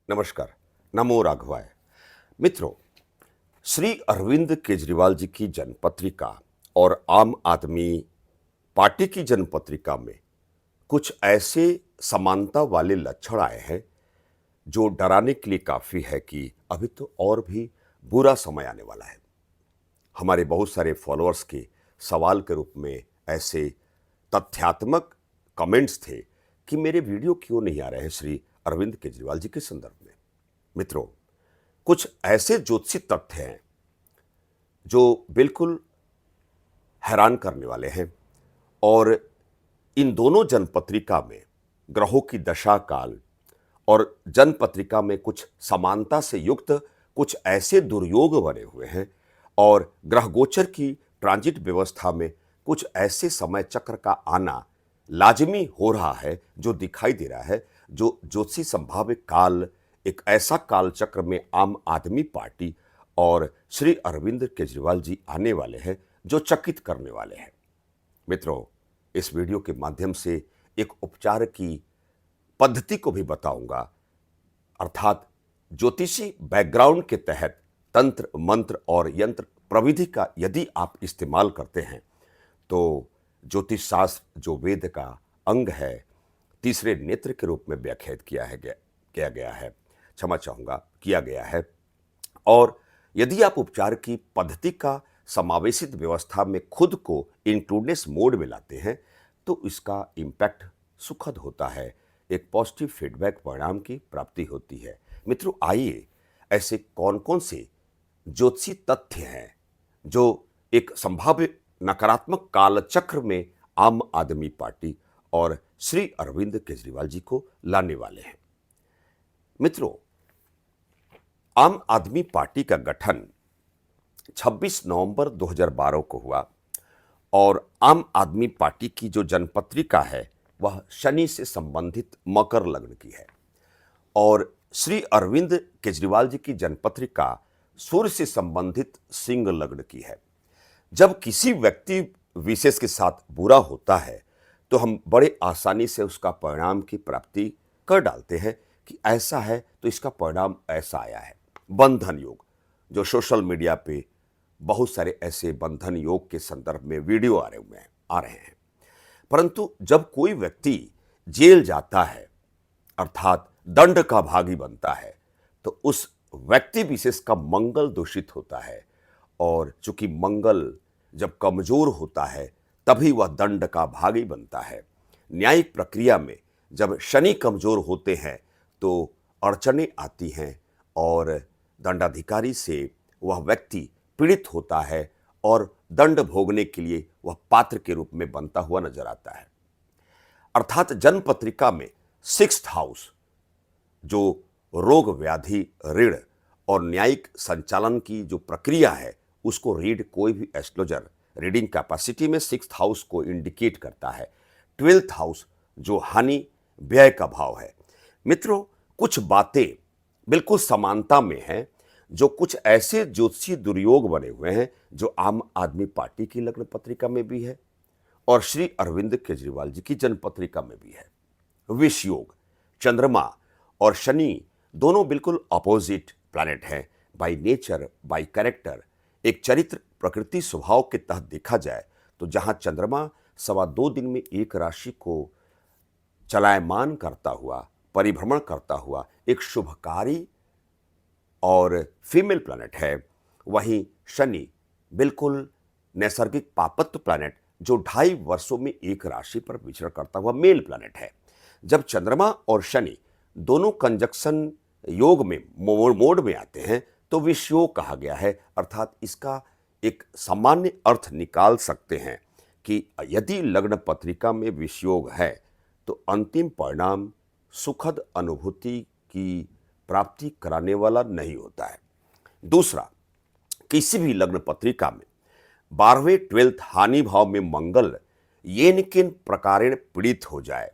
नमस्कार। नमो राघवाय। मित्रों, श्री अरविंद केजरीवाल जी की जनपत्रिका और आम आदमी पार्टी की जनपत्रिका में कुछ ऐसे समानता वाले लक्षण आए हैं जो डराने के लिए काफी है कि अभी तो और भी बुरा समय आने वाला है। हमारे बहुत सारे फॉलोअर्स के सवाल के रूप में ऐसे तथ्यात्मक कमेंट्स थे कि मेरे वीडियो क्यों नहीं आ रहे हैं श्री अरविंद केजरीवाल जी के संदर्भ में। मित्रों, कुछ ऐसे ज्योतिषी तथ्य हैं जो बिल्कुल हैरान करने वाले हैं और इन दोनों जनपत्रिका में ग्रहों की दशा काल और जनपत्रिका में कुछ समानता से युक्त कुछ ऐसे दुर्योग बने हुए हैं और ग्रह गोचर की ट्रांजिट व्यवस्था में कुछ ऐसे समय चक्र का आना लाजमी हो रहा है जो दिखाई दे रहा है, जो ज्योतिषी संभाव्य काल एक ऐसा काल चक्र में आम आदमी पार्टी और श्री अरविंद केजरीवाल जी आने वाले हैं जो चकित करने वाले हैं। मित्रों, इस वीडियो के माध्यम से एक उपचार की पद्धति को भी बताऊंगा, अर्थात ज्योतिषी बैकग्राउंड के तहत तंत्र मंत्र और यंत्र प्रविधि का यदि आप इस्तेमाल करते हैं तो ज्योतिष शास्त्र जो वेद का अंग है, तीसरे नेत्र के रूप में व्याख्यात किया गया है, क्षमा चाहूंगा, किया गया है। और यदि आप उपचार की पद्धति का समावेशित व्यवस्था में खुद को इंक्लूडनेस मोड में लाते हैं तो इसका इम्पैक्ट सुखद होता है, एक पॉजिटिव फीडबैक परिणाम की प्राप्ति होती है। मित्रों, आइए ऐसे कौन कौन से ज्योतिषी तथ्य हैं जो एक संभाव्य नकारात्मक कालचक्र में आम आदमी पार्टी और श्री अरविंद केजरीवाल जी को लाने वाले हैं। मित्रों, आम आदमी पार्टी का गठन 26 नवंबर 2012 को हुआ और आम आदमी पार्टी की जो जनपत्रिका है वह शनि से संबंधित मकर लग्न की है और श्री अरविंद केजरीवाल जी की जनपत्रिका सूर्य से संबंधित सिंह लग्न की है। जब किसी व्यक्ति विशेष के साथ बुरा होता है तो हम बड़े आसानी से उसका परिणाम की प्राप्ति कर डालते हैं कि ऐसा है तो इसका परिणाम ऐसा आया है। बंधन योग, जो सोशल मीडिया पे बहुत सारे ऐसे बंधन योग के संदर्भ में वीडियो आ रहे हैं। परंतु जब कोई व्यक्ति जेल जाता है अर्थात दंड का भागी बनता है तो उस व्यक्ति विशेष का मंगल दूषित होता है और चूंकि मंगल जब कमजोर होता है तभी वह दंड का भागी बनता है। न्यायिक प्रक्रिया में जब शनि कमजोर होते हैं तो अड़चनें आती हैं और दंडाधिकारी से वह व्यक्ति पीड़ित होता है और दंड भोगने के लिए वह पात्र के रूप में बनता हुआ नजर आता है। अर्थात जन्म पत्रिका में 6th हाउस जो रोग व्याधि ऋण और न्यायिक संचालन की जो प्रक्रिया है उसको रीड कोई भी एस्ट्रोलॉजर रीडिंग कैपेसिटी में 6th हाउस को इंडिकेट करता है। 12th हाउस जो हानि व्यय का भाव है। मित्रों, कुछ बातें बिल्कुल समानता में हैं जो कुछ ऐसे ज्योतिषी दुर्योग बने हुए हैं जो आम आदमी पार्टी की लग्न पत्रिका में भी है और श्री अरविंद केजरीवाल जी की जनपत्रिका में भी है। विष योग, चंद्रमा और शनि दोनों बिल्कुल अपोजिट प्लैनेट हैं बाय नेचर, बाय कैरेक्टर। एक चरित्र प्रकृति स्वभाव के तहत देखा जाए तो जहां चंद्रमा 2.25 दिन में एक राशि को चलायमान करता हुआ, परिभ्रमण करता हुआ एक शुभकारी और फीमेल प्लैनेट है, वहीं शनि बिल्कुल नैसर्गिक पापत्व प्लैनेट जो 2.5 वर्षों में एक राशि पर विचरण करता हुआ मेल प्लैनेट है। जब चंद्रमा और शनि दोनों कंजक्शन योग में मोड में आते हैं तो विषयोग कहा गया है। अर्थात इसका एक सामान्य अर्थ निकाल सकते हैं कि यदि लग्न पत्रिका में विषयोग है तो अंतिम परिणाम सुखद अनुभूति की प्राप्ति कराने वाला नहीं होता है। दूसरा, किसी भी लग्न पत्रिका में 12वें 12th हानि भाव में मंगल येन किन प्रकारेण पीड़ित हो जाए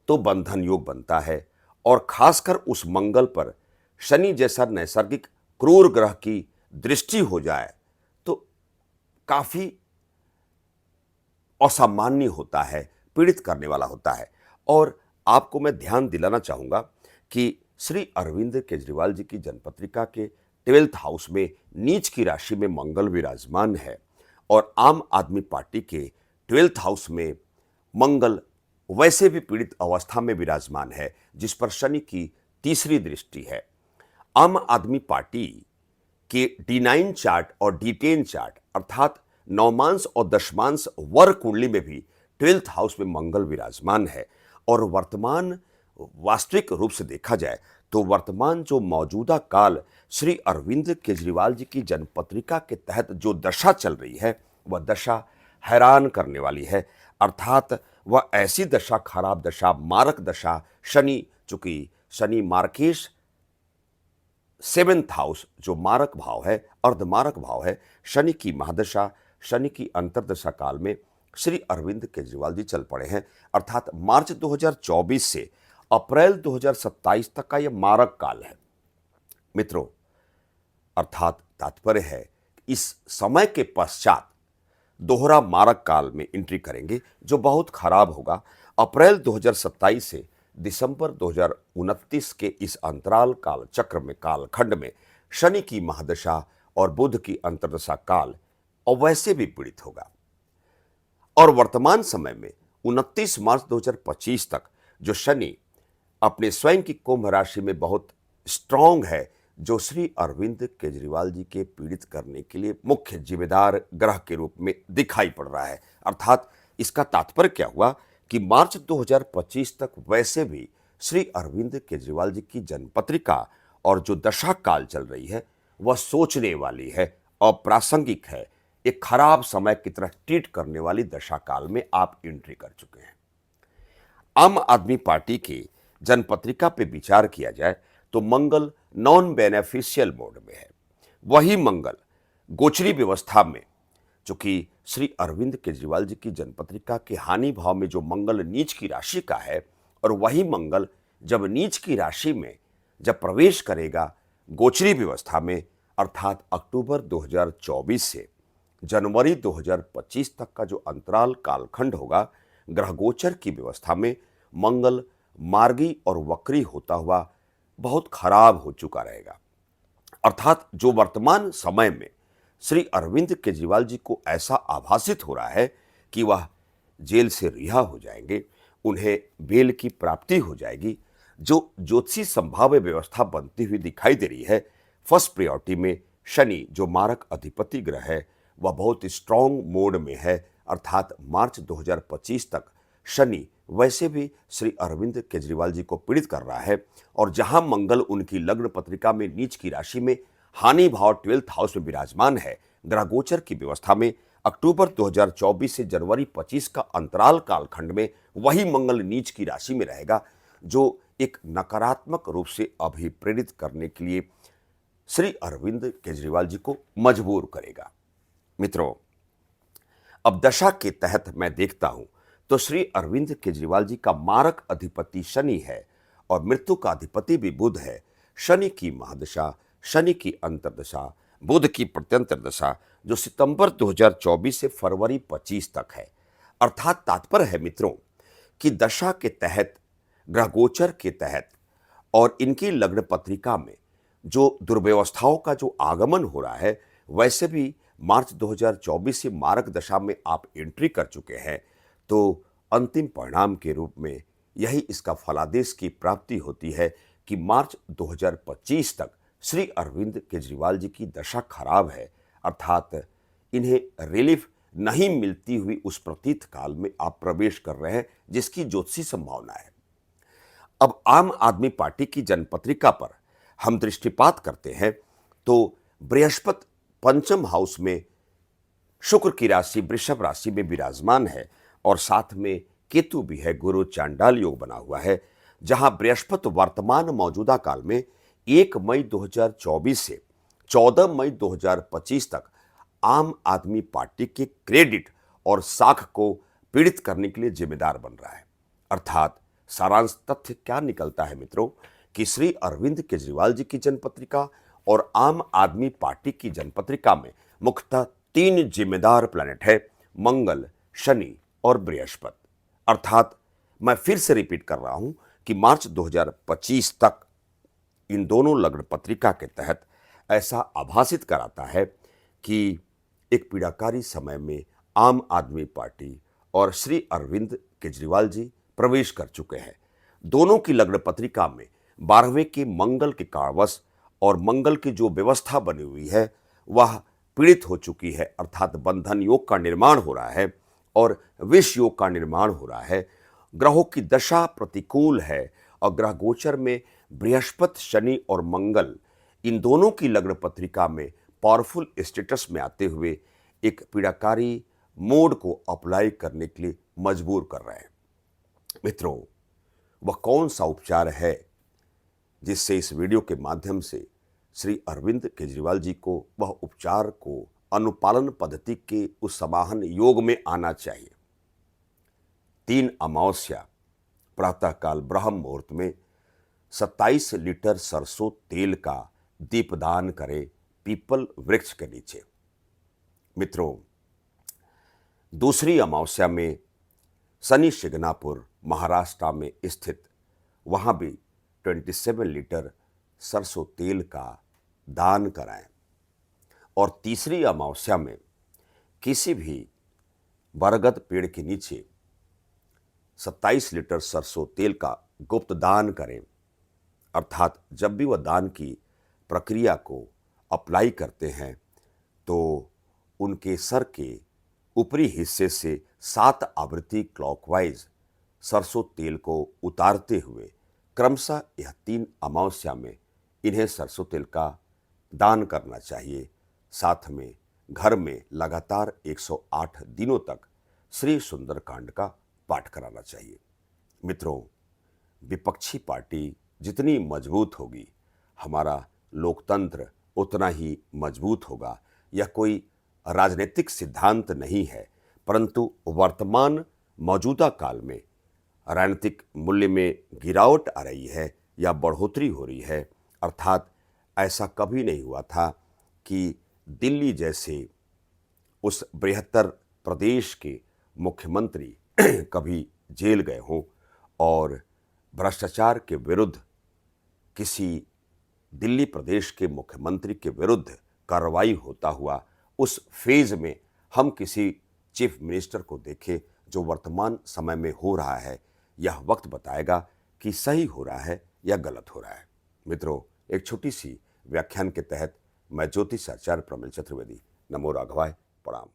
तो बंधन योग बनता है और खासकर उस मंगल पर शनि जैसा नैसर्गिक क्रूर ग्रह की दृष्टि हो जाए तो काफी असामान्य होता है, पीड़ित करने वाला होता है। और आपको मैं ध्यान दिलाना चाहूंगा कि श्री अरविंद केजरीवाल जी की जनपत्रिका के 12th हाउस में नीच की राशि में मंगल विराजमान है और आम आदमी पार्टी के 12th हाउस में मंगल वैसे भी पीड़ित अवस्था में विराजमान है, जिस पर शनि की तीसरी दृष्टि है। आम आदमी पार्टी के D9 चार्ट और D10 चार्ट अर्थात नवमांश और दशमांश वर कुंडली में भी 12th हाउस में मंगल विराजमान है और वर्तमान वास्तविक रूप से देखा जाए तो वर्तमान जो मौजूदा काल श्री अरविंद केजरीवाल जी की जनपत्रिका के तहत जो दशा चल रही है वह दशा हैरान करने वाली है। अर्थात वह ऐसी दशा, खराब दशा, मारक दशा, शनि, चूंकि शनि मार्केश 7th हाउस जो मारक भाव है, अर्धमारक भाव है, शनि की महादशा, शनि की अंतर्दशा काल में श्री अरविंद केजरीवाल जी चल पड़े हैं। अर्थात मार्च 2024 से अप्रैल 2027 तक का यह मारक काल है मित्रों। अर्थात तात्पर्य है इस समय के पश्चात दोहरा मारक काल में एंट्री करेंगे जो बहुत खराब होगा। अप्रैल 2027 से दिसंबर 2029 के इस अंतराल काल चक्र में, कालखंड में शनि की महादशा और बुध की अंतर्दशा काल अवैसे भी पीड़ित होगा। और वर्तमान समय में 29 मार्च 2025 तक जो शनि अपने स्वयं की कुंभ राशि में बहुत स्ट्रांग है, जो श्री अरविंद केजरीवाल जी के पीड़ित करने के लिए मुख्य जिम्मेदार ग्रह के रूप में दिखाई पड़ रहा है। अर्थात इसका तात्पर्य क्या हुआ कि मार्च 2025 तक वैसे भी श्री अरविंद केजरीवाल जी की जनपत्रिका और जो दशा काल चल रही है वह सोचने वाली है, अप्रासंगिक है, एक खराब समय की तरह ट्रीट करने वाली दशा काल में आप एंट्री कर चुके हैं। आम आदमी पार्टी की जनपत्रिका पे विचार किया जाए तो मंगल नॉन बेनिफिशियल मोड में है। वही मंगल गोचरी व्यवस्था में, चूंकि श्री अरविंद केजरीवाल जी की जनपत्रिका के हानि भाव में जो मंगल नीच की राशि का है, और वही मंगल जब नीच की राशि में जब प्रवेश करेगा गोचरी व्यवस्था में, अर्थात अक्टूबर 2024 से जनवरी 2025 तक का जो अंतराल कालखंड होगा, ग्रह गोचर की व्यवस्था में मंगल मार्गी और वक्री होता हुआ बहुत खराब हो चुका रहेगा। अर्थात जो वर्तमान समय में श्री अरविंद केजरीवाल जी को ऐसा आभासित हो रहा है कि वह जेल से रिहा हो जाएंगे, उन्हें बेल की प्राप्ति हो जाएगी, जो ज्योतिषी संभाव्य व्यवस्था बनती हुई दिखाई दे रही है। फर्स्ट प्रायोरिटी में शनि जो मारक अधिपति ग्रह है वह बहुत स्ट्रांग मोड में है। अर्थात मार्च 2025 तक शनि वैसे भी श्री अरविंद केजरीवाल जी को पीड़ित कर रहा है, और जहां मंगल उनकी लग्न पत्रिका में नीच की राशि में हानि भाव 12th हाउस में विराजमान है, ग्रह गोचर की व्यवस्था में अक्टूबर 2024 से जनवरी 25 का अंतराल कालखंड में वही मंगल नीच की राशि में रहेगा, जो एक नकारात्मक रूप से अभिप्रेरित करने के लिए श्री अरविंद केजरीवाल जी को मजबूर करेगा। मित्रों, अब दशा के तहत मैं देखता हूं तो श्री अरविंद केजरीवाल जी का मारक अधिपति शनि है और मृत्यु का अधिपति भी बुध है। शनि की महादशा, शनि की अंतर्दशा, बुध की प्रत्यंतर दशा जो सितंबर 2024 से फरवरी 25 तक है। अर्थात तात्पर्य है मित्रों कि दशा के तहत, ग्रह गोचर के तहत और इनकी लग्न पत्रिका में जो दुर्व्यवस्थाओं का जो आगमन हो रहा है, वैसे भी मार्च 2024 से मारक दशा में आप एंट्री कर चुके हैं, तो अंतिम परिणाम के रूप में यही इसका फलादेश की प्राप्ति होती है कि मार्च 2025 तक श्री अरविंद केजरीवाल जी की दशा खराब है। अर्थात इन्हें रिलीफ नहीं मिलती हुई उस प्रतीत काल में आप प्रवेश कर रहे हैं, जिसकी ज्योतिषी संभावना है। अब आम आदमी पार्टी की जनपत्रिका पर हम दृष्टिपात करते हैं तो बृहस्पति पंचम हाउस में शुक्र की राशि वृषभ राशि में विराजमान है और साथ में केतु भी है, गुरु चांडाल योग बना हुआ है, जहां बृहस्पति वर्तमान मौजूदा काल में 1 मई 2024 से 14 मई 2025 तक आम आदमी पार्टी के क्रेडिट और साख को पीड़ित करने के लिए जिम्मेदार बन रहा है। अर्थात सारांश तथ्य क्या निकलता है मित्रों कि श्री अरविंद केजरीवाल जी की जनपत्रिका और आम आदमी पार्टी की जनपत्रिका में मुख्यतः 3 जिम्मेदार प्लैनेट है, मंगल, शनि और बृहस्पति। अर्थात मैं फिर से रिपीट कर रहा हूं कि मार्च 2025 तक इन दोनों लग्न पत्रिका के तहत ऐसा आभासित कराता है कि एक पीड़ाकारी समय में आम आदमी पार्टी और श्री अरविंद केजरीवाल जी प्रवेश कर चुके हैं। दोनों की लग्न पत्रिका में 12वें के मंगल के कारणवश और मंगल की जो व्यवस्था बनी हुई है वह पीड़ित हो चुकी है, अर्थात बंधन योग का निर्माण हो रहा है और विष योग का निर्माण हो रहा है। ग्रहों की दशा प्रतिकूल है और ग्रह गोचर में बृहस्पति, शनि और मंगल इन दोनों की लग्न पत्रिका में पावरफुल स्टेटस में आते हुए एक पीड़ाकारी मोड को अप्लाई करने के लिए मजबूर कर रहे हैं। मित्रों, वह कौन सा उपचार है जिससे इस वीडियो के माध्यम से श्री अरविंद केजरीवाल जी को वह उपचार को अनुपालन पद्धति के उस समाहन योग में आना चाहिए। 3 अमावस्या प्रातःकाल ब्रह्म मुहूर्त में 27 लीटर सरसों तेल का दीपदान करें पीपल वृक्ष के नीचे। मित्रों, दूसरी अमावस्या में शनि शिंगणापुर महाराष्ट्र में स्थित वहाँ भी 27 लीटर सरसों तेल का दान कराएं। और तीसरी अमावस्या में किसी भी बरगद पेड़ के नीचे 27 लीटर सरसों तेल का गुप्त दान करें, अर्थात जब भी वह दान की प्रक्रिया को अप्लाई करते हैं तो उनके सर के ऊपरी हिस्से से 7 आवृत्ति क्लॉकवाइज सरसों तेल को उतारते हुए क्रमशः यह 3 अमावस्या में इन्हें सरसों तेल का दान करना चाहिए। साथ में घर में लगातार 108 दिनों तक श्री सुंदरकांड का पाठ कराना चाहिए। मित्रों, विपक्षी पार्टी जितनी मजबूत होगी हमारा लोकतंत्र उतना ही मजबूत होगा। यह कोई राजनीतिक सिद्धांत नहीं है, परंतु वर्तमान मौजूदा काल में राजनीतिक मूल्य में गिरावट आ रही है या बढ़ोतरी हो रही है। अर्थात ऐसा कभी नहीं हुआ था कि दिल्ली जैसे उस बृहत्तर प्रदेश के मुख्यमंत्री कभी जेल गए हों और भ्रष्टाचार के विरुद्ध किसी दिल्ली प्रदेश के मुख्यमंत्री के विरुद्ध कार्रवाई होता हुआ उस फेज में हम किसी चीफ मिनिस्टर को देखें। जो वर्तमान समय में हो रहा है यह वक्त बताएगा कि सही हो रहा है या गलत हो रहा है। मित्रों, एक छोटी सी व्याख्यान के तहत मैं ज्योतिष आचार्य प्रमिल चतुर्वेदी, नमो राघवाय, प्रणाम।